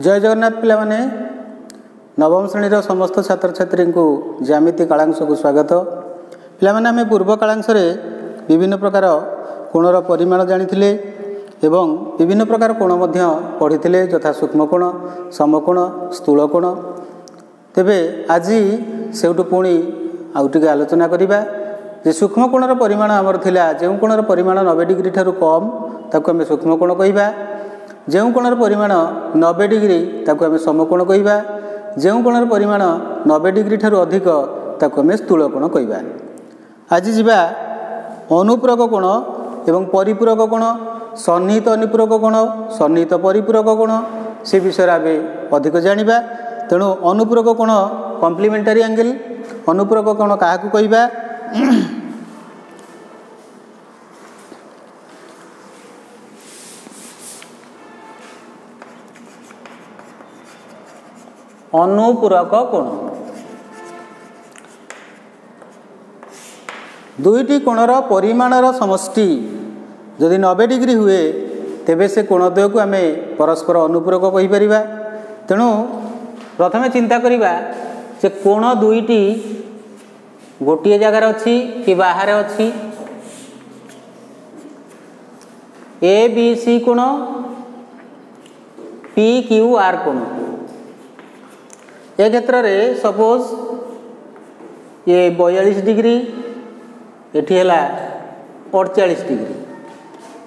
जय जगन्नाथ पिला माने नवम श्रेणी समस्त छात्र छात्री को ज्यामिति कालांश को स्वागत। पिला माने आमे पूर्व कालांश रे विभिन्न प्रकार कोणर परिमाण जानिथिले एवं विभिन्न प्रकार कोण मध्य पढ़िथिले यथा सूक्ष्म कोण, समकोण, स्थूल कोण। तेबे आज सेउटु पुणी आउ टिके आलोचना करिबा जे सूक्ष्म कोणर परिमाण हमर थिला जेउ कोणर परिमाण 90 डिग्री ठारू कम ताको आमे सूक्ष्म कोण कहिबा, जेउ कोणर परिमाण 90 डिग्री ताको आमे समकोण कहिबा, जेउ कोणर परिमाण 90 डिग्री ठारू अधिक ताको आमे स्थूल कोण कहिबा। आज जिबा अनुपूरक कोण एवं परिपूरक कोण, सन्निहित अनुपूरक कोण, सन्निहित परिपूरक कोण से विषय आमे अधिक जानिबा। तेणु अनुपूरक कोण कॉम्प्लीमेंटरी एंगल, अनुपूरक कोण काहाकू कहिबा, अनुपूरक कोण दुईटी कोणर परिमाणर समष्टि जदि 90 डिग्री हुए तेबे से कोणद्वय को आमे परस्पर अनुपूरक कहि परिबा। तेणु प्रथमे चिंता करिबा जे कोण दुईटी गोटे जगार अच्छी कि बाहर अच्छी। ए बी सी कोण, पी क्यू आर कोण। ए क्षेत्र रे सपोज ये 42 डिग्री एठी हला 48 डिग्री।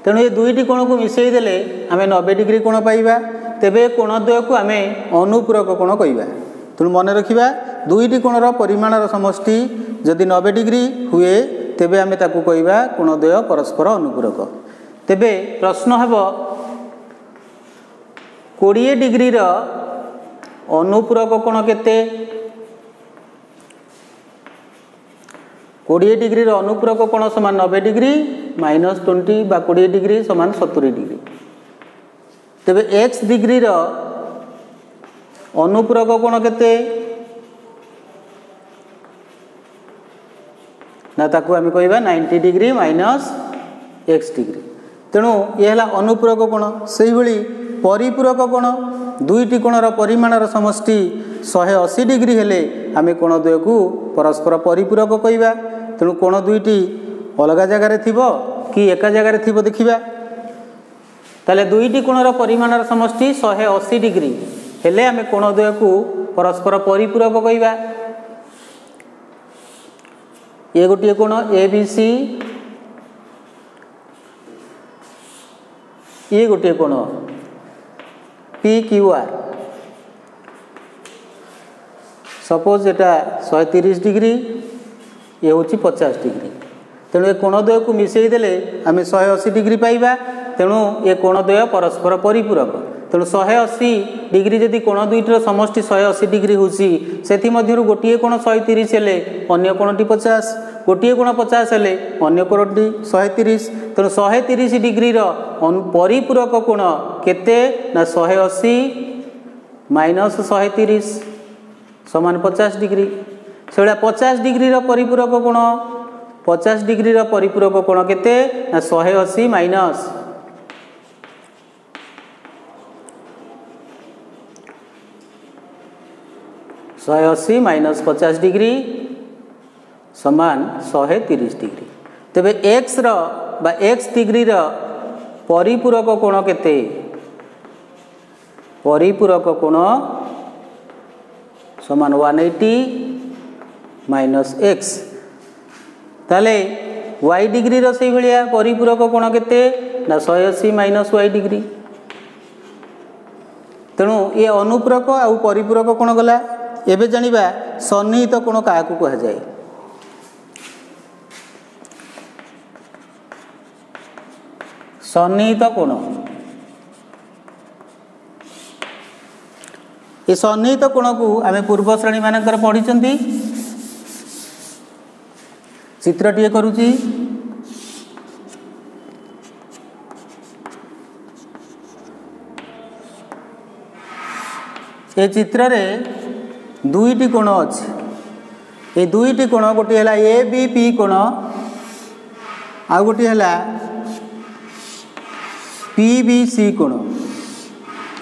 तेणु ये दुईटी कोण को मिसई देले आमे 90 डिग्री कोण पाइबा। तेबे कोणद्वय को आमे अनुपूरक कोण कहिबा। तेणु मन रखिबा दुईटी कोणर परिमाणर समष्टि जदि 90 डिग्री हुए तेबे आमे ताकू कहिबा कोणद्वय परस्पर अनुपूरक। तेबे प्रश्न हेबो 20 डिग्री रो अनुपूरक कोण केते? 20 डिग्री रो अनुपूरक कोण समान 90 डिग्री माइनस 20 बा 20 डिग्री समान 70 डिग्री। तेबे x डिग्री रो अनुपूरक कोण केते ना ताकू आमे कहिबा 90 डिग्री माइनस x डिग्री। तेणु ये हला अनुपूरक कोण। सेहि भली परिपूरक कोण दुईटी कोणर परिमाणर समष्टि 180 डिग्री हेले आमे कोणद्वय को परस्पर परिपूरक कहिबा। तेणु कोण दुईटी अलग जगार थिबो कि एका जगार थिबो देखिबा। ताले दुईटी कोणर परिमाणर समष्टि 180 डिग्री हेले आमे कोणद्वय को परस्पर परिपूरक कहिबा। ये गोटे कोण ए बी सी, ये गोटे कोण पी क्यू आर। सपोज एटा 130 डिग्री ये होची 50 डिग्री। तेणु ये कोणद्वय को मिसई देले आमे 180 डिग्री पाइबा। तेणु ये कोणद्वय परस्पर परिपूरक। तेणु 180 डिग्री जदि कोण दुईटर समष्टि 180 डिग्री होची सेथि मध्यरु गोटिए कोण 130 हेले अन्य कोणटी 50, गोटिए कोण 50 हेले अन्य कोणटी 130। तेणु 130 डिग्री रो परिपूरक कोण केते ना 180 माइनस 130 समान 50 डिग्री। सेला 50 डिग्री रो परिपूरक कोण, 50 डिग्री रो परिपूरक कोण केते ना 180 माइनस 180 माइनस 50 डिग्री समान 130 डिग्री। तेबे x रो बा x डिग्री रो परिपूरक कोण केते? परिपूरक कोण समान 180 माइनस x। ताले y डिग्री रो सेहि भलिया परिपूरक कोण केते ना 180 माइनस y डिग्री। तेणु ये अनुपूरक आ परिपूरक कोण गला। एबे जानिबा सन्निहित कोण काहाकू कहा जाए। सन्निहित कोण ये सन्निहित कोण को आमे पूर्व श्रेणी मानकर पढ़ी चित्रटीए करूची। ए चित्र रे दुईटी कोण अछि। ए दुईटी कोण गोटे हला ए बी पी कोण आ गोटे हला पी बी सी कोण।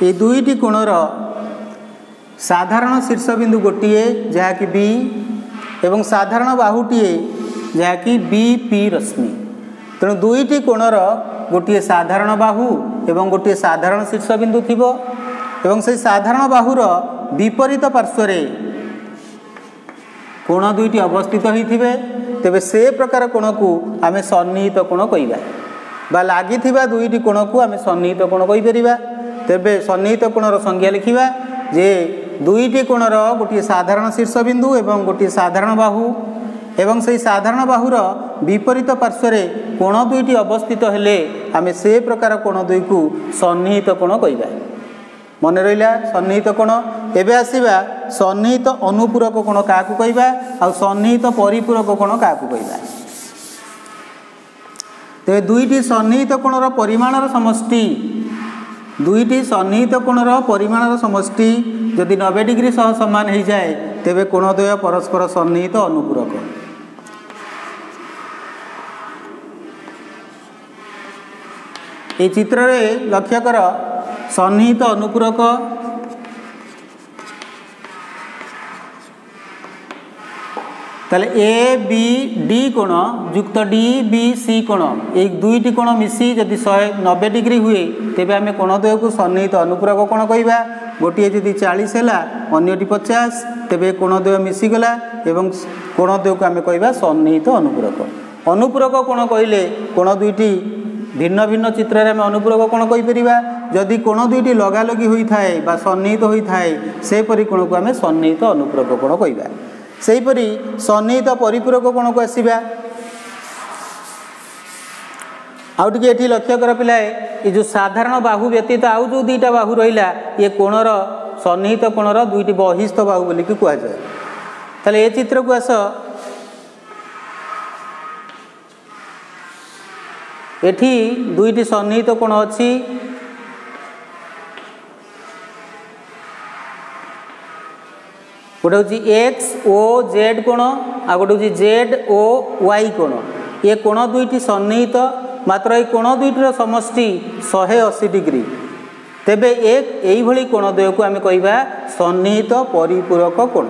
ये दुईटी कोणर साधारण शीर्षबिंदु गोटे जहाँकि बी एवं साधारण बाहुटीए जहाँकि बीपी रश्मि। तेणु दुईटी कोणर गोटे साधारण बाहु एवं गोटे साधारण शीर्षबिंदु थिबो एवं से साधारण बाहुर विपरीत पार्श्व कोण दुईटी अवस्थित होइथिबे तेबे से प्रकार कोण को आमे सन्निहित कोण कहिबा बा लागिथिबा दुईटी कोण को आमे सन्निहित कोण कहि परिबा। तेबे सन्निहित कोणर संज्ञा लिखिबा जे दुईटी कोणर गोटे साधारण शीर्षबिंदु एवं गोटे साधारण बाहु एवं से साधारण बाहुर विपरीत पार्श्व कोण दुईटी अवस्थित हेले आमे से प्रकार कोण दुई को सन्निहित कोण कहिबा। मन रहा सन्निहित कोण। एबे आसीबा सन्निहित अनुपूरक कोण क्या कहवा आ सन्निहित परिपूरक कोण क्या कहवा। तेरे दुईटी सन्निहित कोणर परिमाणर समष्टि दुईटी सन्निहित कोणर परिमाणर समष्टि जदि 90 डिग्री सह समान हो जाए तेबे कोणद्वय परस्पर सन्निहित अनुपूरक। ये चित्र रे लक्ष्य कर सन्निहित अनुपूरक ताले ए बी डी कोण युक्त डी बी सी कोण एक दुईटी कोण मिसी जदि 190 डिग्री हुए तेबे आमे कोणद्वय को सन्निहित अनुपूरक कोण कहवा। गोटे जदि 40 है अन्यटी 50 तेबे कोणद्वय मिसीगला एवं कोणद्वय को आमे कहवा सन्निहित अनुपूरक। अनुपूरक कोण कहले कोण दुईटी भिन्न भिन्न चित्र में अनुपूरक कोण कहीपरिबा। जदि कोण दुईटी लगालगी होता है बा सन्निहित होता है सेपरि कोण को आमे सन्निहित अनुपूरक कोण कहवा। सेहीपरि सन्निहित परिपूरक कोण को आसीबा। आउ टिके एठी लक्ष्य कर पिलाए ये जो साधारण बाहु व्यतीत आउ जो दुईटा बाहु रहिला ये कोणर सन्निहित कोणर दुईटी बहिस्थ बाहु बोली कि कहा जाए। ताले ये चित्र को आस एठी दुईटी सन्निहित कोण अछि गोटे हूँ एक्स ओ जेड कोण आ गोटे हूँ जेड ओ वाई कोण। ये कोण दुईटी सन्निहित मात्र ये कोण दुईटर समष्टि 180 डिग्री। तेबे एक यही भली कोण द्वय को आमे कहबा सन्निहित परिपूरक कोण।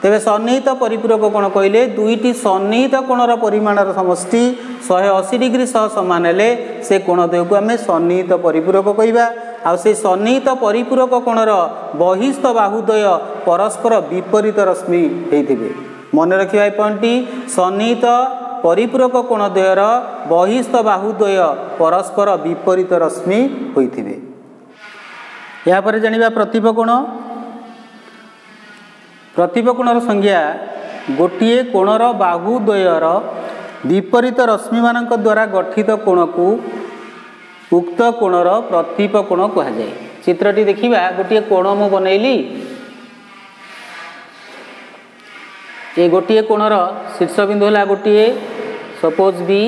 तेबे सन्निहित परिपूरक कोण कहले दुईटी सन्निहित कोणर परिमाणर समष्टि 180 डिग्री सह समान हेले से कोण द्वय को आमे सन्निहित परिपूरक कहबा। आ से सन्निहित परिपूरक कोणर बहिस्थ बाहुद्वय परस्पर विपरीत रश्मि होइथिबे। मन रखिबा ए पॉइंटटी सन्निहित परिपूरक कोणद्वयर बहिस्थ बाहुद्वय परस्पर विपरीत रश्मि होइथिबे। या पर जानिबा प्रतिप कोण। प्रतिप कोणर संज्ञा गोटिए कोणर बाहुद्वयर विपरीत रश्मि मानक द्वारा गठित कोण को उक्त कोणर प्रतिप कोण कहा जाए। चित्रटी देखिबा गोटिए कोण मु बनैली ये गोटिए कोणर शीर्षबिंदु है गोटिए सपोज बी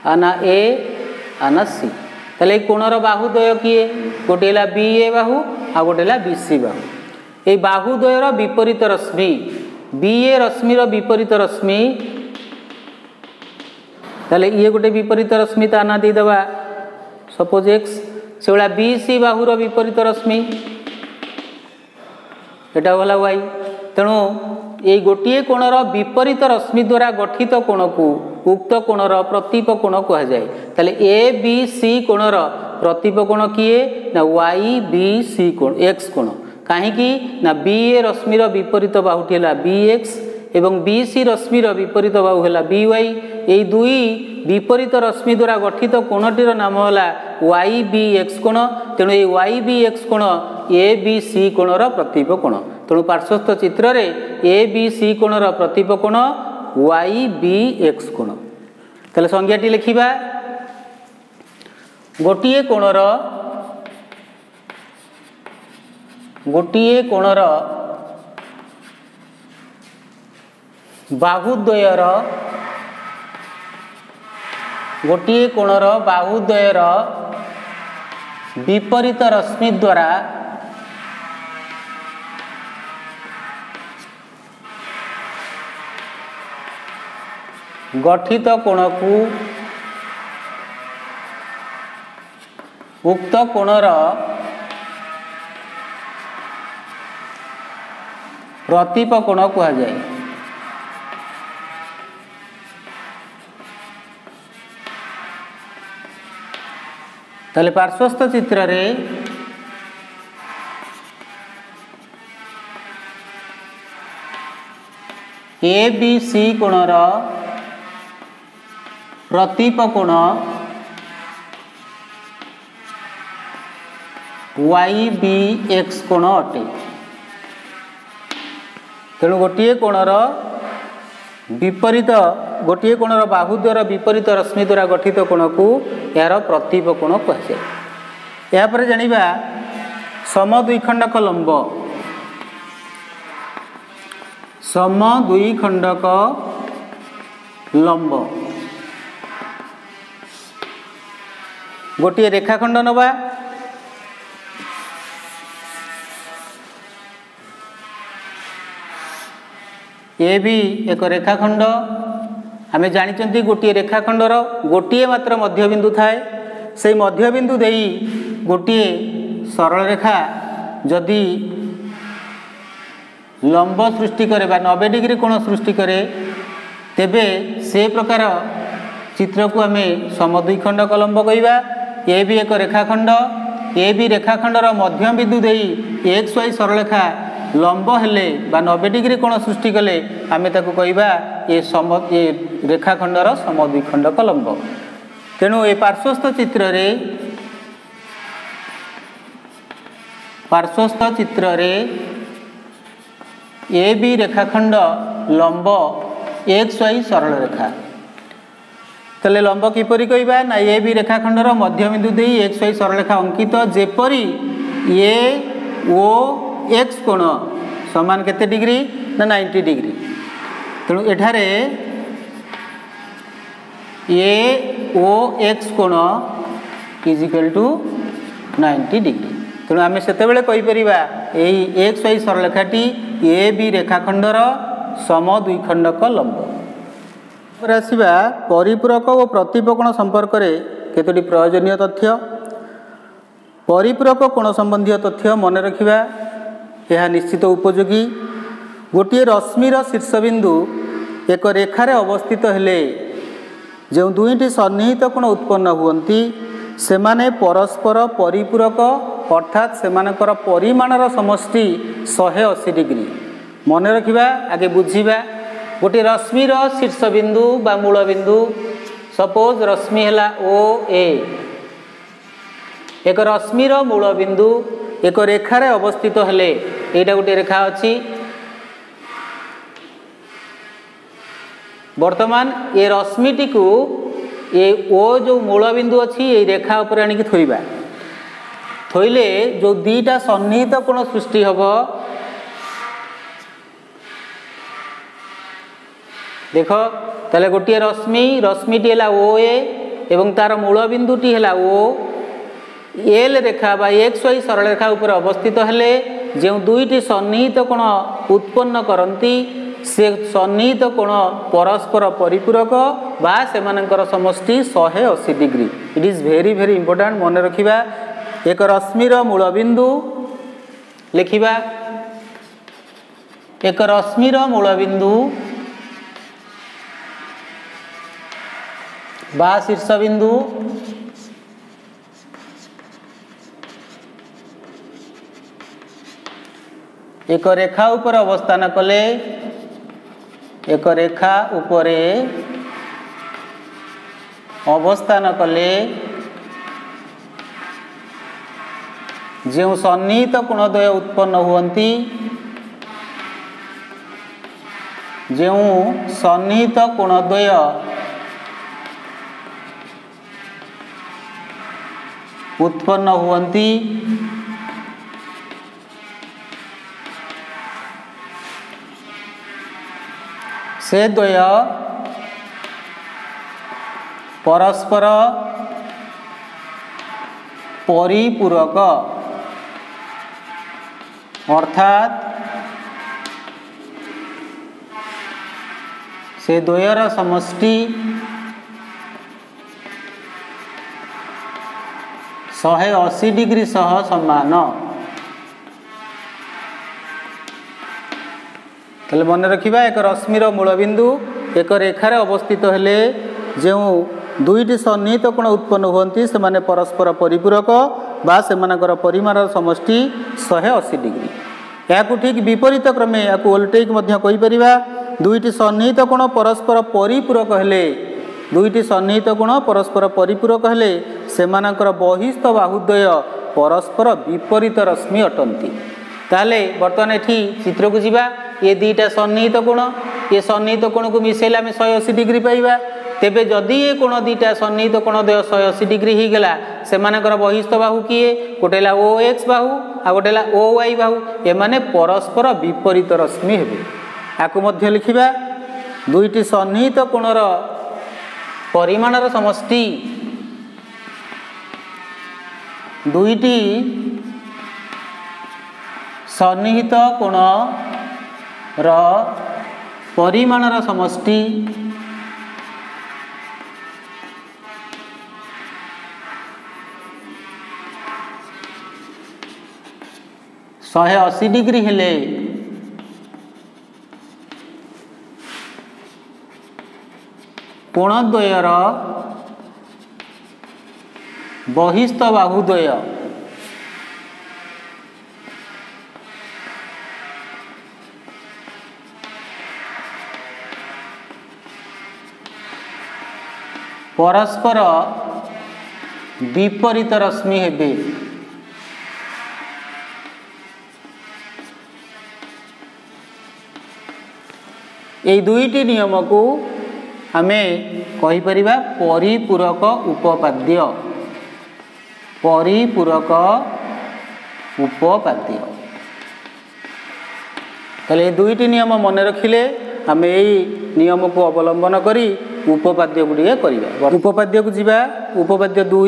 आना ए आना सी। ताले कोणर बाहुद्वय किए गोटे है बी ए बाहु आ गोटे है बी सी बाहु। ये बाहुद्वयर विपरीत रश्मि बी ए रश्मिर विपरीत रश्मि ताले ये गोटे विपरीत रश्मि ता ना दे दबा सपोज एक्स से भाया बी सी बाहुर विपरीत रश्मि एटा गला वाई। तेणु ये गोटे कोणर विपरीत रश्मि द्वारा गठित कोण को उक्त कोणर प्रतिप कोण कहा जाए। ताले ए बी सी कोणर प्रतिप कोण किए ना वाई बी सी कोण एक्स कोण। कहीं ना बी ए रश्मिर विपरीत बाहुटी है बी एक्स एवं बी सी रश्मिर विपरीत बाहु है बी वाई। यही दुई विपरीत रश्मि द्वारा गठित कोणटीर नाम है वाई बी एक्स कोण। तेणु ये वाई बी एक्स कोण ए बी सी कोणर प्रतिप कोण। तेणु पार्श्वस्थ चित्र रे ए बी सी कोणर प्रतिप कोण वाई बी एक्स कोण। ताले संज्ञाटी लिखिबा गोटिए कोणर बाहुद्वयर गोटिए कोणर बाहुद्वयर विपरीत रश्मि द्वारा गठित कोण को उक्त कोणर प्रतीप कोण कुहाଯାଏ। ताले पार्श्वस्थ चित्र रे ए बी सी कोणर प्रतीप कोण वाई बी एक्स कोण अटे। तेणु गोटे कोणर विपरीत गोटे कोणर बाहुद्वार विपरीत रश्मि द्वारा गठित कोण को यार प्रतीप कोण कहुए। यापर जानिबा समद्विखंडक लंब। समद्विखंडक लंब गोटे रेखाखंड नवा। ये भी एक रेखाखंड। आमे जानिचंती गोटे रेखाखंडर गोटे मात्र मध्यबिंदु थाए। से मध्यबिंदु देई गोटे सरल रेखा जदि लंब सृष्टि करे बा 90 डिग्री कोण सृष्टि करे तेबे से प्रकार चित्र को आमे समद्विखंडक लंब कहवा। ये भी एक रेखाखंड। ये भी रेखाखंडर मध्य बिंदु देई एक्स वाई सरलरेखा लंब हेले बा 90 डिग्री कोण सृष्टि कले आमे ताकू कहवा ये रेखाखंडर समद्विखंडक लंब। तेणु ए पार्श्वस्थ चित्र रे ए बी रेखाखंड लंब एक्स वाई सरल रेखा। तले लंब किपरि कहवा ना ए बी रेखाखंडर मध्यबिंदु देई एक्स वाई सरलरेखा अंकित जेपरी ए ओ एक्स कोण समान केते डिग्री ना 90 डिग्री। तेणु एठारे ए ओ एक्स कोण इज इक्वल टू 90 डिग्री। तेणु आम से कहीपरिबा एई एक्स वाई सरलरेखाटी ए बी रेखाखंडर समद्विखंडक लंब। आसवा परिपूरक और प्रतीप कोण संपर्क में केतोटी प्रयोजनीय तथ्य। परिपूरक कोण संबंधी तथ्य मन रखिबा यह निश्चित उपयोगी। गोटे रश्मिर शीर्षबिंदु एक रेखार अवस्थित हेले जो दुईटी सन्निहित कोण उत्पन्न हुअन्ति सेमाने परस्पर परिपूरक अर्थात सेमानकर परिमाणर समष्टि 180 डिग्री। मन रखिबा आगे बुझिबा। गोटे रश्मिर शीर्षबिंदु बा मूलबिंदु सपोज रश्मि हैला ओ ए एक रश्मिर मूलबिंदु एक रेखार अवस्थित हेले एटा गोटे रेखा अछि। वर्तमान ये रश्मिटी को ये ओ जो मूलबिंदु अच्छी ये रेखा उपर आनिक थोइबा। थोइले जो दीटा सन्निहित कोण सृष्टि हब। देख ताले गोटे रश्मिटी है ओ ए एवं तार मूलबिंदुटी है ओ एल रेखा बा एक्स वाई सरल रेखा उपर अवस्थित हेले जो दुईटी सन्निहित कोण उत्पन्न करती से सन्निहित कोण परस्पर परिपूरक बा सेमानकर समष्टि 180 degree. It is very very important मन रखिबा। एक रश्मिर मूलबिंदु लिखिबा। एक रश्मिर मूलबिंदु बा शीर्षबिंदु एक रेखा उपर अवस्थान कले एक रेखा उपरे अवस्थान कले जो सन्निहित कोणद्वय उत्पन्न हुअन्ति जो सन्निहित कोणद्वय उत्पन्न हुअन्ति से द्वय परस्पर परिपूरक अर्थात से द्वयर समष्टि 180 डिग्री सह समान। ताले मन रखिबा एक रश्मिर मूलबिंदु एक रेखार अवस्थित हेले जो दुईटी सन्निहित कोण उत्पन्न होती से माने परस्पर परिपूरक बा सेमानकर परिमाणर समष्टि 180 डिग्री। या ठीक विपरीत क्रमे या ओल्टेक कहीपर दुईटी सन्निहित कोण परस्पर परिपूरक हेले दुईटी सन्निहित कोण परस्पर परिपूरक हेले सेमानकर बहिस्थ बाहुद्वय परस्पर विपरीत रश्मि अटंती। ताले बर्तमान एठी चित्र को जीवा ये दुईटा सन्निहित कोण ये सन्निहित कोण को मिसेले आम 180 डिग्री पाइबा। तेबे जदि ये कोण दुईटा सन्निहित कोण 180 डिग्री हो गला सेमानकर बहिस्थ बाहु किए गोटे ओ एक्स बाहु आ गोटे ओ वाई बाहु एमाने परस्पर विपरीत रश्मि हेबे। याकु मध्य लिखिबा दुईटी सन्निहित कोणर परिमाणर समष्टि दुईटी सन्निहित कोणर परिमाणर समष्टि 180 डिग्री हेले कोणद्वयर बहिस्थ बाहुद्वय परस्पर विपरीत रश्मि हेबे। ये दुईटी नियम को आमे कहीपरिबा परिपूरक उपपाद्य परिपूरक उपपाद्य। ताले दुईटी नियम मन रखिले आमे यही नियम को अवलंबन करी उपपाद्य गुड़िए करवा। उपपाद्य को जीवा उपपाद्य 2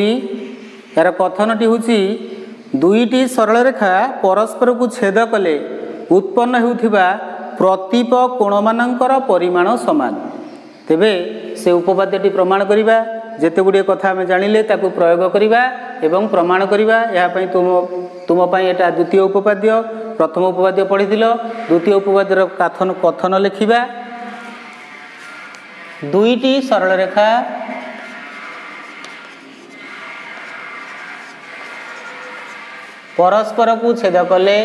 यार कथनटी होची दुईटी सरल रेखा परस्पर को छेद कले उत्पन्न होउथिबा प्रतीप कोण मानकर परिमाण समान। तेबे से उपपाद्यटी प्रमाण करिबा जेते गुड़िए कथा आम जानिले ताकू प्रयोग करिबा एवं प्रमाण करिबा। या पई तुम पई एटा द्वितीय उपपाद्य प्रथम उपपाद्य पढ़िथिलो द्वितीय उपपाद्यर कथन लिखिबा दुईटी सरल रेखा परस्पर को छेद कले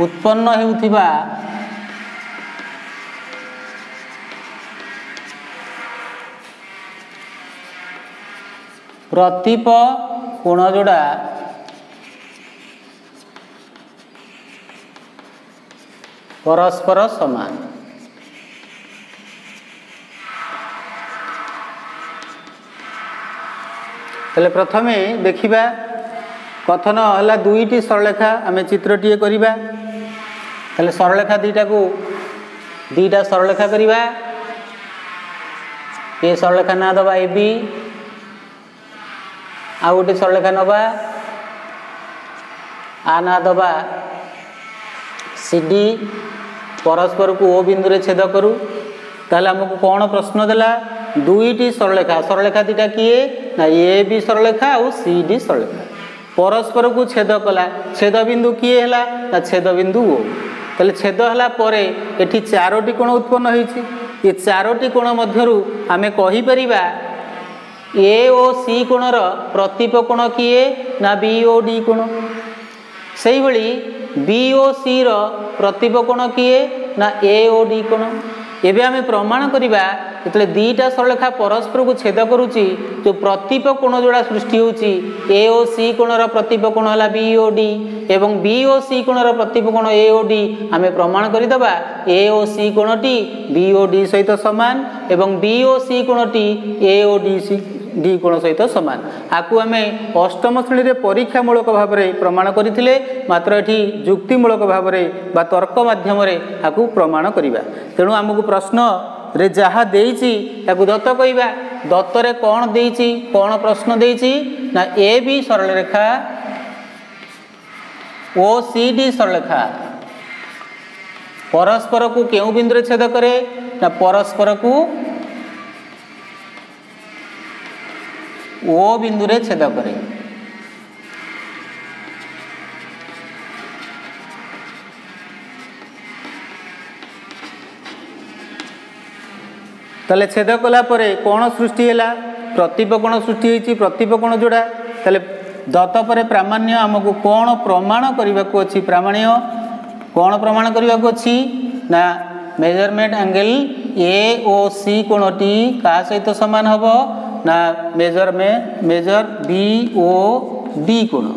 उत्पन्न हेउथिबा प्रतीप कोण जोड़ा परस्पर समान। तले प्रथमे देखिबा कथन हला दुईटी सरलरेखा आमे चित्रटीए करिबा। तले सरलरेखा दुईटा सरलरेखा करिबा। ये सरलरेखा ना दबा ए बी आ गोटे सरलरेखा नबा आ ना दबा सी डी परस्पर को ओ बिंदु रे छेद करू। ताले हमको कौन प्रश्न देला दुईटी सरलरेखा सरलरेखा दुईटा किए ना ए बी सरलरेखा और सी डी सरलरेखा परस्पर को छेद कला छेद बिंदु किए हला ना छेद बिंदु ओ। ताले छेद हला परे एठी चारोटी कोण उत्पन्न होईछि। ये चारोटी कोण मध्यरु आमे कहि परिबा ए ओ सी कोणर प्रतीप कोण किए ना बी ओ डी कोण। सेही भली बी ओ सी रो प्रतीप कोण किए ना ए ओ डी कोण। एबे आमे प्रमाण करिबा जेतले दुईटा सरलरेखा परस्पर को छेद करूची जो प्रतीप कोण जोड़ा सृष्टि होची ए ओ सी कोणर प्रतीप कोण हला बी ओ डी एवं बी ओ सी कोणर प्रतीप कोण ए ओ डी। आमे प्रमाण करिदबा ए ओ सी कोणटी बी ओ डी सहित समान एवं बी ओ सी कोणटी ए ओ डी कोण सहित समान। आकु आमे अष्टम श्रेणी रे परीक्षामूलक भाव में प्रमाण करथिले मात्र एठी युक्तिमूलक भाव में बा तर्क माध्यम रे आकु प्रमाण करिबा। तेणु आमको प्रश्न रे जहा देइछि ताकु दत्त कहिबा। दत्त रे कोन देइछि कोन प्रश्न देइछि ना ए बी सरल रेखा ओ सी डी सरल रेखा परस्पर को केउ बिंदु रे छेद करे ना परस्पर को ओ बिंदु रे छेद करे। ताले छेद कला परे कोण सृष्टि हैला प्रतिपकोण सृष्टि होईची प्रतिपकोण जोड़ा ताले दत्त परे प्रामाण्य हमको कोण प्रमाण करने को अच्छी प्रामाण्य कोण प्रमाण करने को अच्छी ना मेजरमेंट एंगल ए ओ सी कोणटी का सहित समान हब ना मेजर बी ओ डी कोण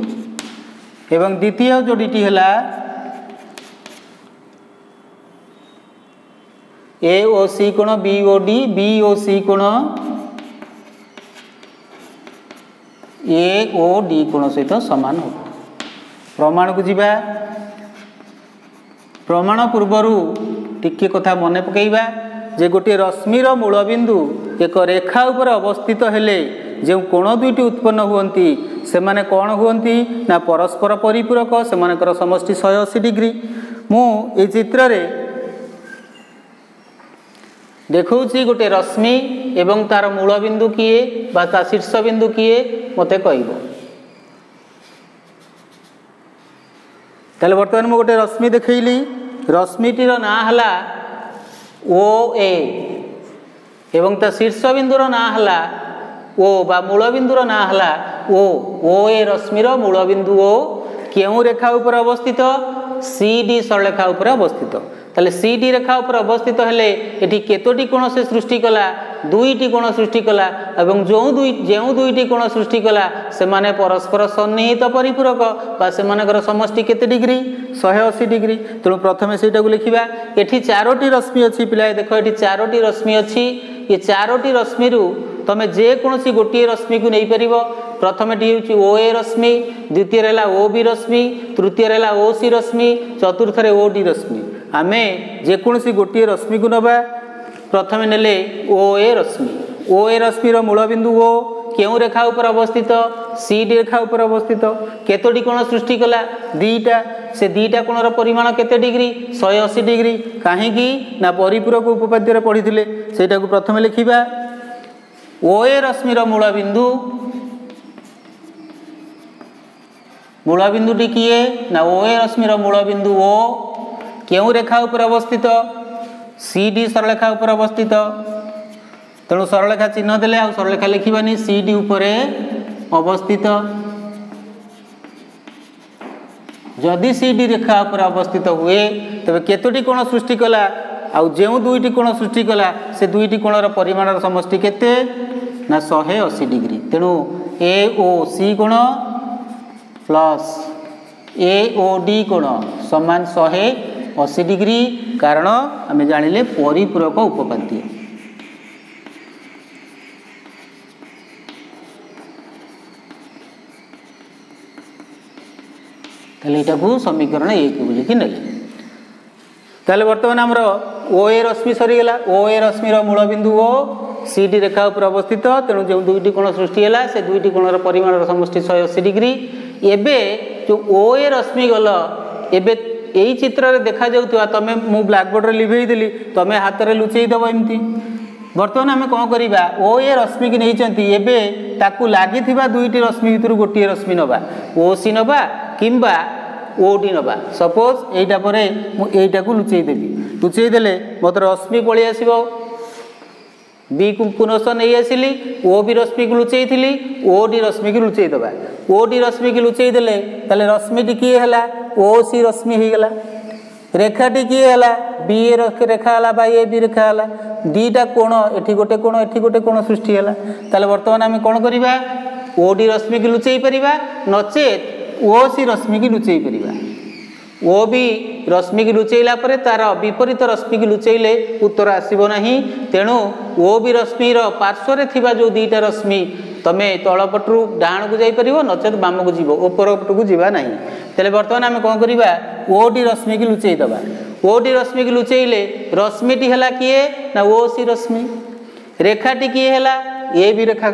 एवं द्वितीय जोड़ीटी हैला ए ओ सी कोण बी ओ सी कोण ए ओ डी कोण सहित समान हो। प्रमाण को जीवा प्रमाण पूर्वर टिके कथा मन पकईबा जे गोटे रश्मिर मूल बिंदु एक रेखा उपर अवस्थित हेले जो कोण दुईटी उत्पन्न हुअन्ति सेमाने कौन हुअन्ति ना परस्पर परिपूरक सेमानकर समष्टि 180 डिग्री। मु ए चित्र रे देखौछि गोटे रश्मि एवं तार मूल बिंदु किए बा ता शीर्ष बिंदु किए मते कहबो। ताले वर्तमान मु गोटे रश्मि देखैली रश्मिटीर ना हला ओ ए एवं ता शीर्ष बिंदुर ना हला ओ बा मूल बिंदुर ना हला ओ ए रश्मिर मूल बिंदु ओ केउ रेखा उपर अवस्थित सी डी सरलेखा उपर अवस्थित। ताले सी डी रेखा उपर अवस्थित हेले एठी केतोटी कोण से सृष्टि कला दुईटी कोण सृष्टि कला एवं जो दुईटी कोण सृष्टि कला से माने परस्पर सन्निहित परिपूरक बा सेमानकर समष्टि केते डिग्री 180 डिग्री। तेणु प्रथमे सेटा को लिखिबा एठी चारोटी रश्मि अछि पिलाए देखो एठी चारोटी रश्मि अछि ये चारोटी रश्मि रु तमे जे कोनसी गोटिए रश्मि को नहीं परिबो। प्रथमे टी होछि ओ ए रश्मि द्वितीय रहला ओ बी रश्मि तृतीय रहला ओ सी रश्मि चतुर्थ रे ओ डी रश्मि। आमे जे कोनसी गोटिए रश्मि को नबा प्रथमे नेले ओ ए रश्मिर मूल बिंदु ओ केउ रेखा उपर अवस्थित सी डी रेखा उपर अवस्थित केतोटी कोण सृष्टि कला दीटा से दीटा कोणर परिमाण केते डिग्री 180 डिग्री काहेकि ना परिपूरक उपपाद्य रे पढिथिले सेटा को प्रथमे लिखिबा ओ ए रश्मिर मूल बिंदुटी किए ना ओ ए रश्मिर मूल बिंदु ओ केउ रेखा उपर अवस्थित सी डी सरलेखा उपर अवस्थित। तेणु सरलेखा चिन्ह देले आ सरलेखा लिखिबानी सी डी उपरे अवस्थित। जदि सी डी रेखा उपर अवस्थित हुए तबे केतोटी कोण सृष्टि कला आउ जेउ दुईटी कोण सृष्टि कला से दुईटी कोणर परिमाणर समष्टि केते ना 180 डिग्री। तेणु ए ओ सी कोण प्लस ए ओ डी कोण समान 180 डिग्री कारण आमे जानिले परिपूरक उपपाद्य। ताले एटा को समीकरण 1 बोली कि नेले। ताले वर्तमान हमर ओ ए रश्मि सरी गेला ओ ए रश्मिर मूल बिंदु ओ सी डी रेखा उपर अवस्थित तेणु जो दुईटी कोण सृष्टि हैला से दुईटी कोणर परिमाणर समष्टि 180 डिग्री। एबे जो ओ ए रश्मि गल एबे यही चित्र रे देखा जाउतवा तमे मु ब्लैक बोर्ड रे लिभेई देली तमे हाथ रे लुचेई दबो एमती। वर्तमान आमे कोन करिबा ओ ए रश्मि कि नैचंती एबे ताकू लागि थिबा दुईटी रश्मि भितर गोटिए रश्मि नबा ओ सी नबा किंबा ओ डी नबा। सपोज एइटा परे मु एइटा को लुचेई देबी लुचेई देले मत रश्मि पळि आसीबो बी को पुनः नहीं आसिली ओ बी रश्मि को लुचेई थिली ओ डी रश्मि की लुचेई दबा ओ डी रश्मि की लुचेई देले ताले रश्मि टी किए हला ओ सी रश्मि ही गला रेखा टी किए हला बी ए रेखा हला बा ए बी रेखा हला दीटा कोण एठी गोटे कोण सृष्टि हला। ताले वर्तमान आमे कोन करिबा ओ डी रश्मि की लुचेई परिबा नचेत ओ सी रश्मि की लुचेई परिबा ओ बी रश्मि की लुचेइला परे तार विपरीत रश्मि की लुचेइले उत्तर आसीबो नाही। तेणु ओ बी रश्मिर पार्श्व रे थिबा जो दीटा रश्मि तमे तळपटरू डाण को जाई परिबो नचेत बाम को जीवो ऊपर पट को जीवा नाही। तेले वर्तमान आमे कोन करिबा ओ डी रश्मि की लुचेई दबा ओ डी रश्मि की लुचेइले रश्मि टी हला किए ना ओ सी रश्मि रेखा टी किए हला ए बी रेखा।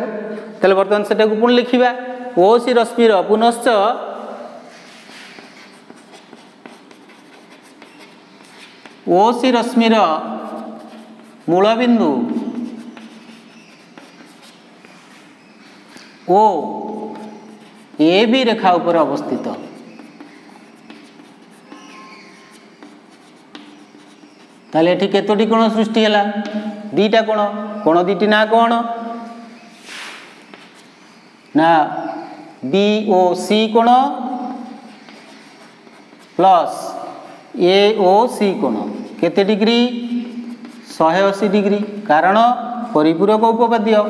तेले वर्तमान सेटा को पुन लिखिबा ओ सी रश्मिर पुनश्च ओ सी रश्मिर मूल बिंदु ओ ए बी रेखा उपर अवस्थित। ताले एठी केतोटी कोण सृष्टि हैला दीटा कोण दीटी ना कोण ना बी ओ सी कोण प्लस ए ओ सी कोण केते डिग्री 180 डिग्री कारण परिपूरक उपपाद्य।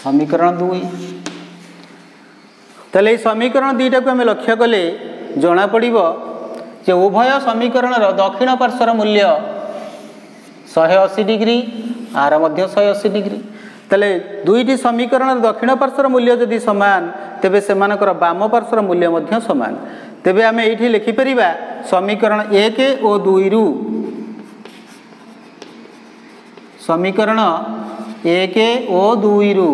समीकरण 2 ताले समीकरण 2 को आम लक्ष्य कले जना पड़िबो जे उभय समीकरण दक्षिण पार्श्वर मूल्य 180 डिग्री आर मध्य 180 डिग्री। ताले दुईटी समीकरण दक्षिण पार्श्वर मूल्य जदि समान तेबे सेमानकर वाम पार्श्वर मूल्य मध्य समान। तेबे आम ये लिखिपर समीकरण 1 और 2 रु समीकरण 1 और 2 रु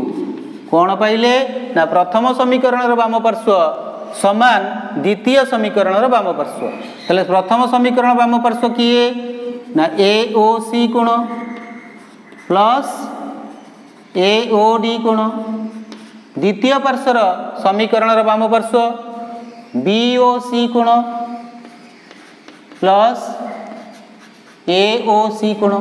कौन पाइले ना प्रथम समीकरण वाम पार्श्व समान द्वितीय समीकरण वाम पार्श्व। ताले प्रथम समीकरण वाम पार्श्व किए ना ए ओ सी कोण प्लस ए ओ डी कोण। द्वितीय पार्श्वर समीकरण वाम पार्श्व बी ओ सी कोण प्लस ए ओ सी कोण।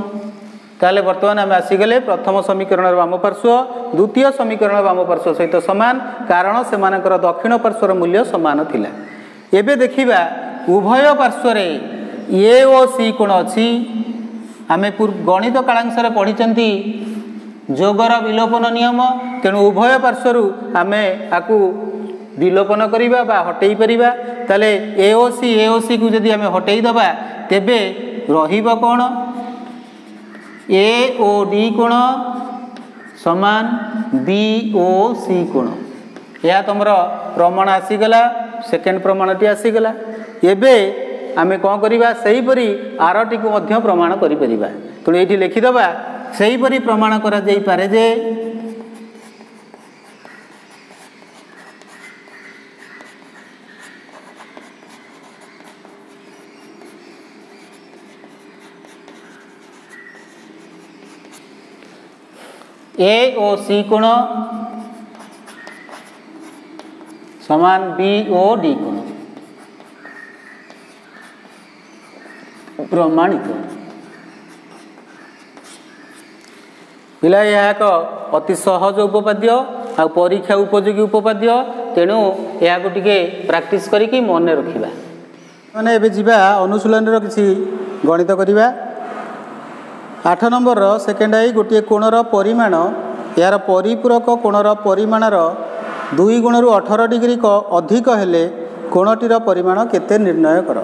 ताले वर्तमान आम आसीगले प्रथम समीकरण वाम पार्श्व द्वितीय समीकरण वाम पार्श्व सहित समान कारण सेमानकर दक्षिण पार्श्वर मूल्य समान थिला। एबे देखिबा उभय पार्श्व रे ए ओ सी कोण अछि। आमे गणित कालांश रे पढिचंती जोगर विलोपन नियम तेणु उभय पार्श्वरु आमे आकु विलोपन करिबा बा हटेई परिबा। ताले ए ओ सी को जदि आमे हटेई दबा तेबे रहिबो कोण ए ओ डी कोण समान बी ओ सी कोण। यह तुमर प्रमाण आसीगला सेकेंड प्रमाणटी आसीगला। एबे आमे कौन करिबा सही परी आरटी को मध्य प्रमाण करि परिबा। तेणु एठी लिखिदबा सही परी प्रमाण करा जाई पारे जे ए ओ सी कोण समान बी ओ डी कोण प्रमाणित। पिला यह एक अति सहज उपपाद्य आ परीक्षा उपयोगी उपपाद्य तेणु यह को टिके प्रैक्टिस करिकी मन रखिबा। माने एबे जिबा अनुशीलन रो किछि गणित करिबा। 8 नंबर सेकेंड आई गोटे कोणर परिमाण यार परिपूरक कोणर परिमाणर 2 गुणरु 18 डिग्री अधिक हेले कोणटीर परिमाण केते निर्णय कर।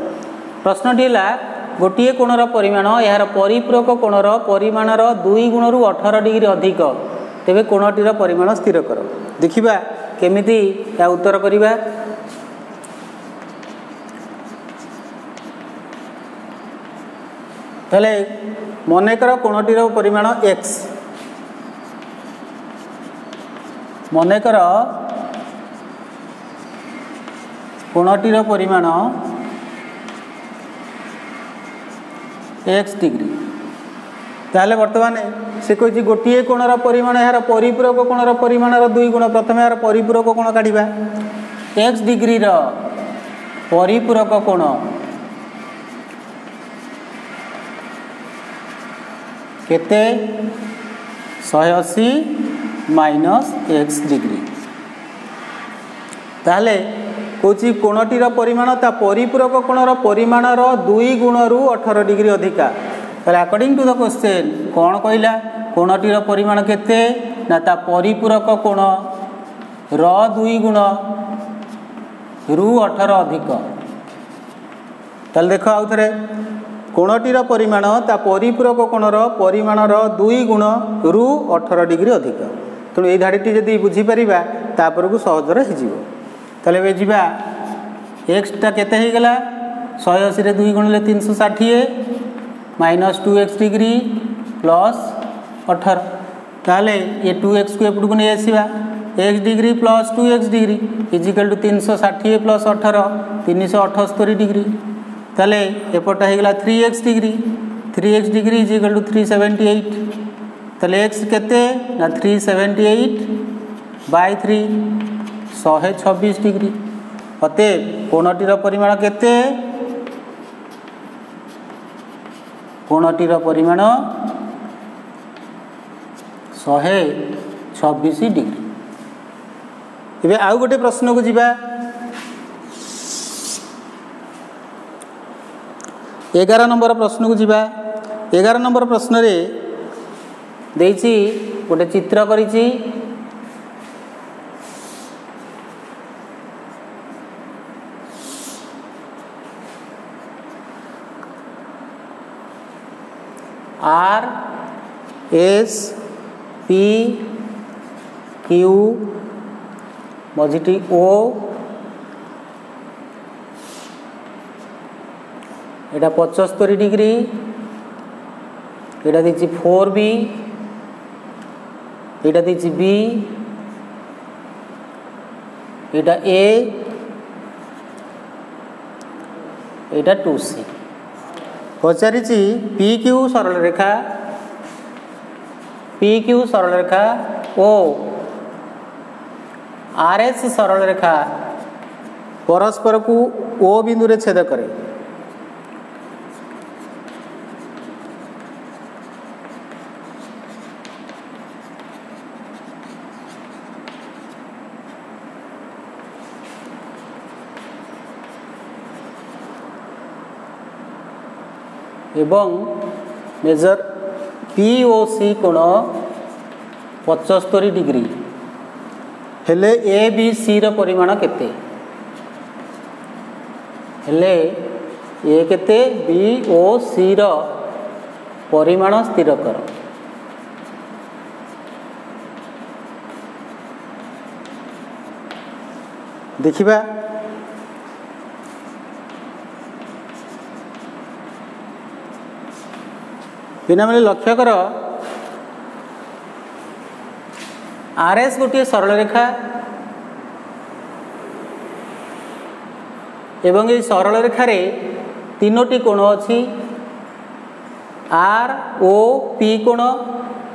प्रश्नटी है गोटे कोणर परिमाण यार परिपूरक कोणर परिमाणर 2 गुणरु 18 डिग्री अधिक तेबे कोणटीर परिमाण स्थिर कर। देखिबा केमिति या उत्तर करिबा। ताले मनेकर कोणटीर परिमाण x मनेकर कोणटीर परिमाण x डिग्री। ताले वर्तमान से कहि गोटे कोणर परिमाण यार परिपूरक कोणर परिमाणर 2 गुण। प्रथम यार परिपूरक कोण काढिबा x डिग्री रो परिपूरक कोण केते 180 माइनस x डिग्री। ताले कोची कोणटीर परिमाण ता परिपूरक कोणर परिमाणर 2 गुणरु 18 डिग्री अधिका। ताले अकॉर्डिंग टू द क्वेश्चन कोन कहला कोणटीर परिमाण केते ना ता परिपूरक कोण र 2 गुण रु 18 अधिक। ताले देखो आउ थरे कोणटीर परिमाण ता परिपूरक कोणर परिमाणर 2 गुण रु 18 डिग्री अधिक। तेणु ये धाड़ीटी जदि बुझीपारा तापर को सहजरे हो। ताले जीवा एक्सटा केते हो गला 180 2 गुणिले 360 माइनस 2x डिग्री प्लस 18। ताले ये 2x को एपट को नहीं आसवा x degree plus 2x degree is equal to 360 plus 18 378 degree ताले एपटा हो गला 3x degree 3x degree is equal to 378 ताले x केते ना 378 बाय 3 126 डिग्री अतएव कोणटीर परिमाण केते कोणटीर परिमाण 126 डिग्री। इबे आउ गोटे प्रश्न को जीवा 11 नंबर प्रश्न को जीवा 11 नंबर प्रश्न रे देइछि गोटे चित्र करिछि R S P Q मजिटी O एटा 75 डिग्री एटा देछि 4B एटा देछि B Etah A Etah 2C पचारिछि PQ सरल रेखा PQ सरल रेखा ओ RS सरल रेखा परस्पर को O बिंदु रे छेद करे एवं मेजर POC कोण 75 डिग्री हेले ABC रो परिमाण केते हेले ए केते BOC रो परिमाण स्थिर कर देखिबा बिना मैंने लक्ष्य कर RS गोटे सरल रेखा एवं ये सरल रेखा रे तीनोटी कोण अच्छी ROP कोण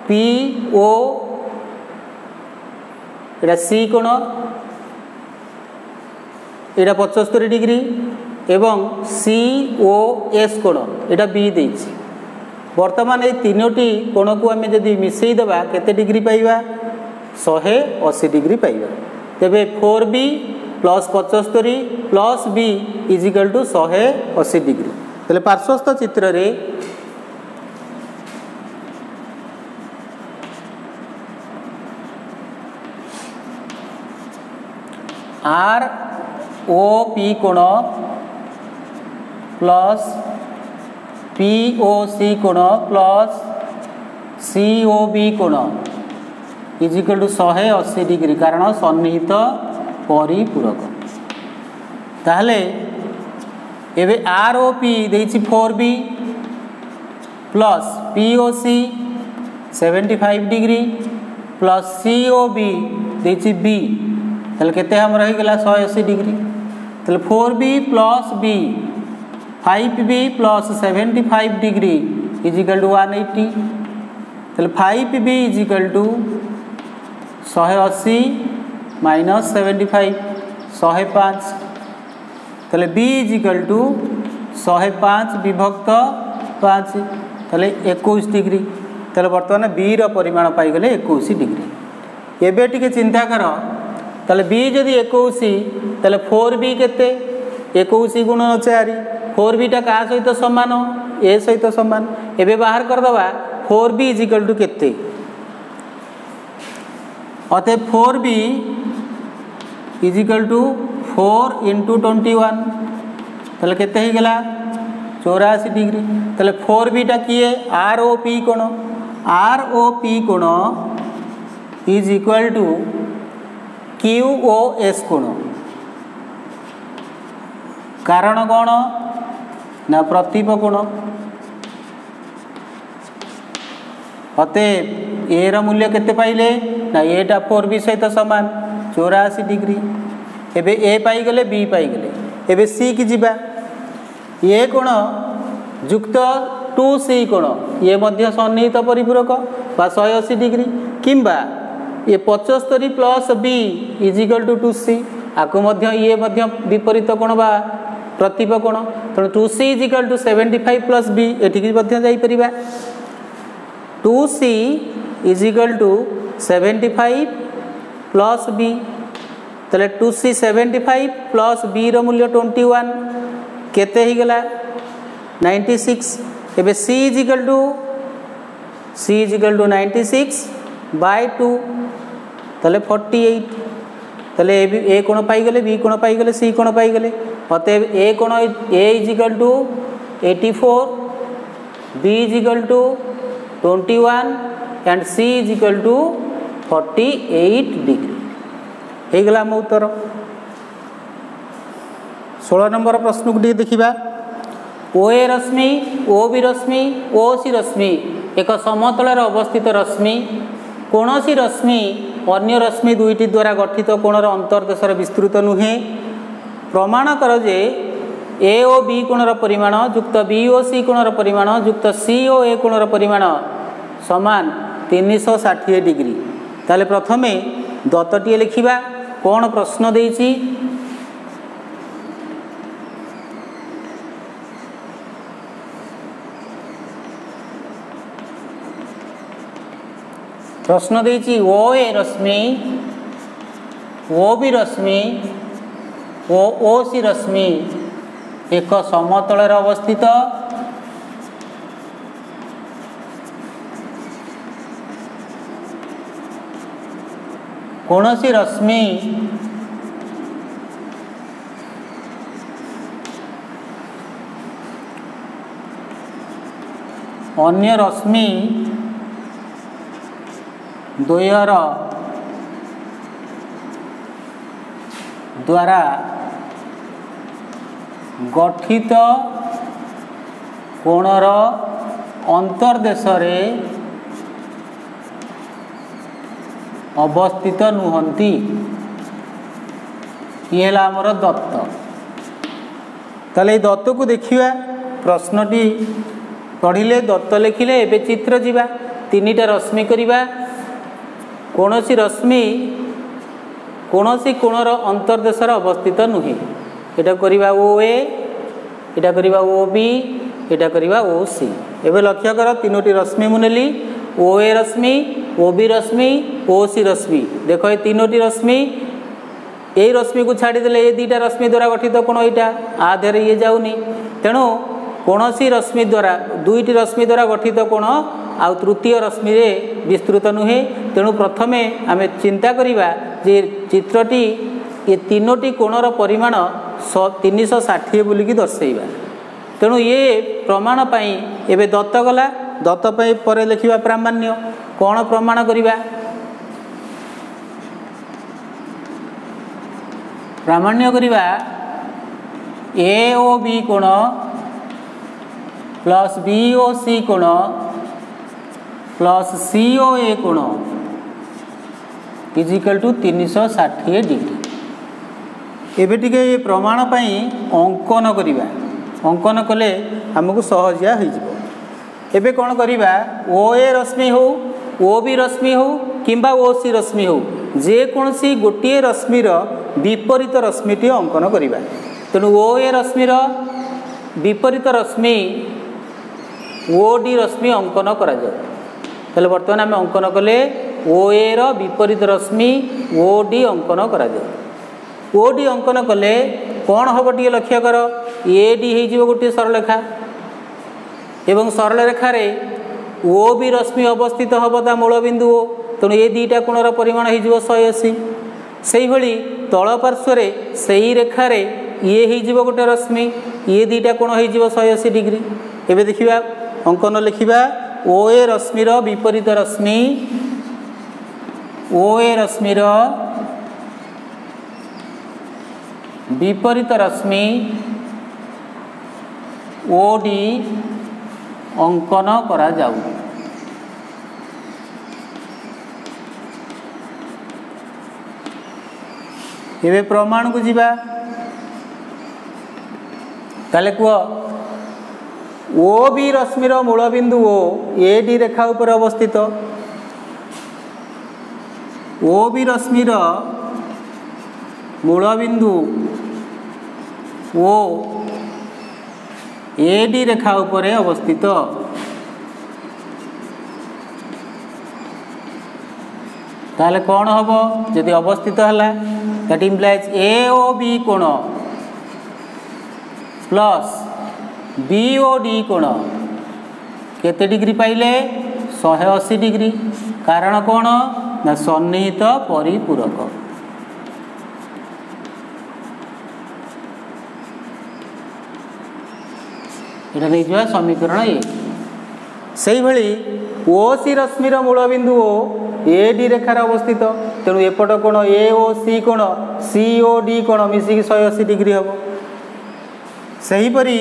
PO एटा C कोण एटा 75 डिग्री एवं COS कोण एटा B देछि वर्तमान ये तीनोटी कोण को आम जदि मिसई देबा केते डिग्री पाइबा 180 डिग्री पाइबा तेबे 4B plus 75 plus B is equal to 180 degree तेले पार्श्वस्थ चित्र रे ROP कोण प्लस POC कोण प्लस COB कोण इज इक्वल टू 180 डिग्री कारण सन्निहित परिपूरक ताहले एबे ROP देछि 4B plus POC 75 degree plus COB देछि B ताहले केते हम रहि गेला 180 डिग्री ताहले 4B plus B 5B plus 75 degree is equal to 180 ताहले 5B is equal to 180 minus 75 105 ताहले B इज इक्वल टू 105 विभक्त 5 ताहले 21 डिग्री ताहले वर्तमान B रो परिमाण पाई गले 21 डिग्री एबे टिके चिंता कर ताहले B जदि 21 ताहले 4B केते 21 गुण 4 4B टा का सहित समान A सहित समान एबे बाहर कर दबा 4B इज इक्वल टू केते अते 4B is equal to 4 into 21 ताहले केते ही गेला 84 डिग्री ताहले 4B टा किए ROP कोण इज इक्वल टू QOS कोण कारण कौन ना प्रतीप कोण अतएव ए रा मूल्य केते पाइले ना एटा 4B सहित समान 84 डिग्री एबे ए पाई गले B पाई गले एबे C की जिबा ए कोण युक्त 2C कोण ये मध्य सन्निहित परिपूरक बा 180 डिग्री किंबा ये 75 plus B is equal to 2C आपको मध्य ये मध्य विपरीत कोण बा प्रतिप कोण तेणु 2C is equal to 75 plus B एठिकी मध्य जाई परिबा 2C is equal to 75 plus B तले 2C 75 प्लस बी रो मूल्य 21 केते ही गला 96 एबे C is equal to 96 by 2 तले 48 तले ए कोण पाई गले बी कोण पाई गले सी कोण पाई गले अतएव ए कोण A is equal to 84 B is equal to 21 and C is equal to 48 degree हे गला हम उत्तर 16 नंबर प्रश्न को देखिबा ओ ए रश्मि ओ बी रश्मि ओ सी रश्मि एक समतल अवस्थित रश्मि कौनसी रश्मि अन्य रश्मि दुईटी द्वारा गठित कोणर अंतर्देशर विस्तृत नुहे प्रमाण कर जे ए ओ बी कोणर परिमाण युक्त बी ओ सी कोणर परिमाण युक्त सी ओ ए कोणर परिमाण समान 360 डिग्री ताले प्रथमे दत्तटीए लिखिबा कौन प्रश्न देइछि प्रश्न देइछि ओ ए रश्मि ओ बी रश्मि ओ सी रश्मि एक समतल अवस्थित कौनसी रश्मि अन्य रश्मि द्वयर द्वारा गठित कोणर अंतर्देशरे अवस्थित नुहंती ये है आमर दत्त ताले दत्त को देखिए प्रश्नटी पढ़िले दत्त लिखिले एबे चित्र जीवा तीनिटा रश्मि करिबा कौनसी रश्मि कौनसी कोणर अंतर्देशर अवस्थित नुहे एटा करिबा ओ ए एटा करिबा ओ बी एटा करिबा ओ सी एबे लक्ष्य कर तीनोटी रश्मि मुनेली ओ ए रश्मि ओ बी रश्मि ओ सी रश्मि देख ये तीनोटी रश्मि यही रश्मि को छाड़ी देले ये दुईटा रश्मि द्वारा गठित कोण एटा आ देरे ये जाउनी तेणु कौनसी रश्मि द्वारा दुईटी रश्मि द्वारा गठित कोण आ तृतीय रश्मि रे विस्तृत नुहे तेणु प्रथमे आमे चिंता करिबा जे चित्रटी ये तीनोटी कोणर परिमाण 360 बोलिकी दर्शाइबा तेणु ये प्रमाण पाई एबे दत्त गला दत्त पाई परे लिखिबा प्रामाण्य कौन प्रमाण करिबा प्रामाण्य करिबा ए ओ बी कोण प्लस बी ओ सी कोण प्लस सी ओ ए कोण इज इक्वल टू 360 डिग्री एबे टिके ये प्रमाण पाई अंकन करिबा अंकन कले हमको सहजिया हो जिवो एबे कौन करिबा ओ ए रश्मि हो ओ बी रश्मि हो किंबा ओ सी रश्मि हो जे कोनसी गोटे रश्मिर विपरीत रश्मिटी अंकन करिबा तेणु ओ ए रश्मिर विपरीत रश्मि ओ डी रश्मि अंकन करा जाय ताले वर्तमान आम अंकन कले ओ ए रो विपरीत रश्मि ओ डी अंकन करा जाय ओ डी अंकन कले कौन हम टे लक्ष्य कर ए डी हो गोटे सरलरेखा एवं सरलरेखार ओ बी रश्मि अवस्थित हम ता मूलबिंदु ओ तेणु ये दुईटा कोणर परिमाण हो 180 से ही तल पार्श्व से रेखार ये हो गोटे रश्मि ये दुईटा कोण हो 180 डिग्री एवं देखा अंकन लिखा ओ ए रश्मिर विपरीत रश्मि ओ ए रश्मिर विपरीत रश्मि ओ डी अंकन करा जाऊ एवं प्रमाण को जीवा ताले कुह O B रश्मिर मूलबिंदु O A D रेखा उपर अवस्थित O B रश्मिर मूलबिंदु O A D रेखा उपरे अवस्थित ताले कौन हम जदि अवस्थित है that implies A O B कोण प्लस बी ओ डी कोण केते डिग्री पाइले 180 डिग्री कारण कौन ना सन्निहित परिपूरक यहाँ नहीं जा समीकरण ए से भली ओ सी रश्मिर मूलबिंदु ओ ए डी रेखार अवस्थित तेणु एपट कोण ए ओ सी कोण सी ओ डी कोण मिसिकी 180 डिग्री हम सेहीपरि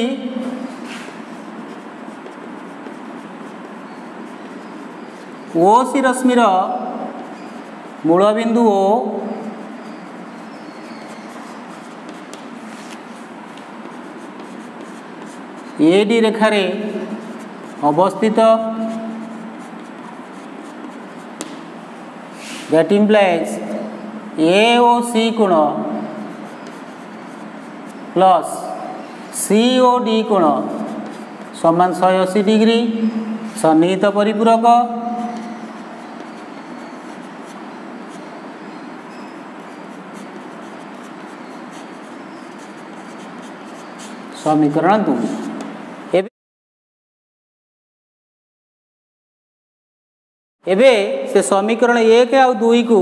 ओ सी रश्मिर मूलबिंदु ओ ए डी रेखारे अवस्थित दैट इम्प्लाइज ए ओ सी कोण प्लस सी ओ डी कोण समान 180 डिग्री सन्निहित परिपूरक समीकरण 2 एबे से समीकरण 1 आ 2 को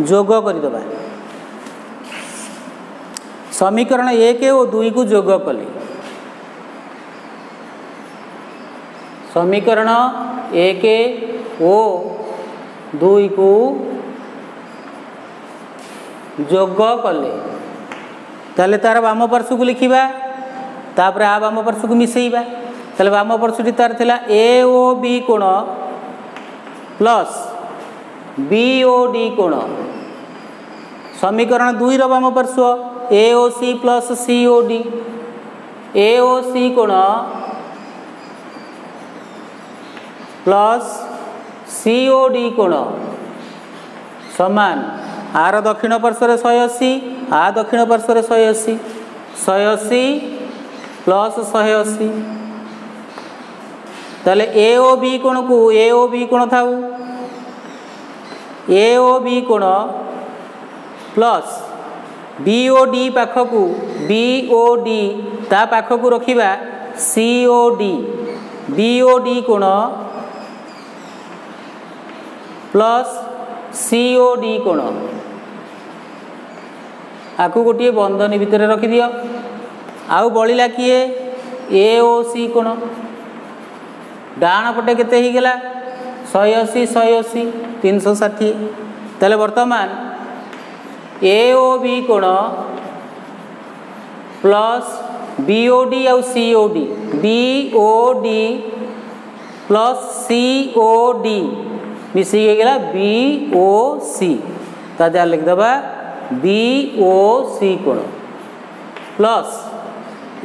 जोग करदे समीकरण 1 और 2 को जोग कले समीकरण 1 और 2 को जोग कले ताले तार वाम पार्श्व को लिखा तापर आ वाम पार्श्व को मिसेइबा ताले वाम पार्श्वटी तार थिला ए ओ बी कोण प्लस बी ओ डी कोण समीकरण 2 रो वाम पार्श्व ए ओ C plus C O D A ओ सी कोण प्लस सी ओ डी कोण समान आर दक्षिण पार्श्व 180 आ दक्षिण पार्श्व 180 180 प्लस 180 ताले ए ओ बी कोण को ए ओ बी कोण थाउ ए ओ बी कोण plus B O D पाखकू B O D ता पाखकू रखिबा सी O D B O D कोण प्लस सी ओ डी कोण आकु गोटे बंधनी भितर रखि दियो आउ बलिला किए ए ओ सी कोण डाण पटे केते ही गेला 180 180 360 ताले वर्तमान ए ओ बी कोण प्लस बी ओ डी आउ C O D B O D plus C O D मिसी गेला बी ओ सी ता लिख दबा बी ओ सी कोण प्लस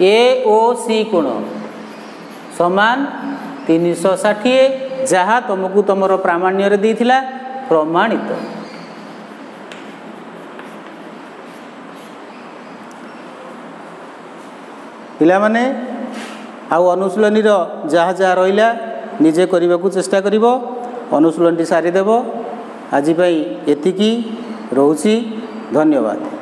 ए ओ सी कोण समान 360 जहाँ तुमको तुमर प्रामाण्य देथिला प्रमाणित पिला माने आउ अनुशीलनी जहाँ जहाँ रहा निजे करने को चेष्टा करिवो अनुशीलनी सारीदेव आज एतिकी रोची धन्यवाद।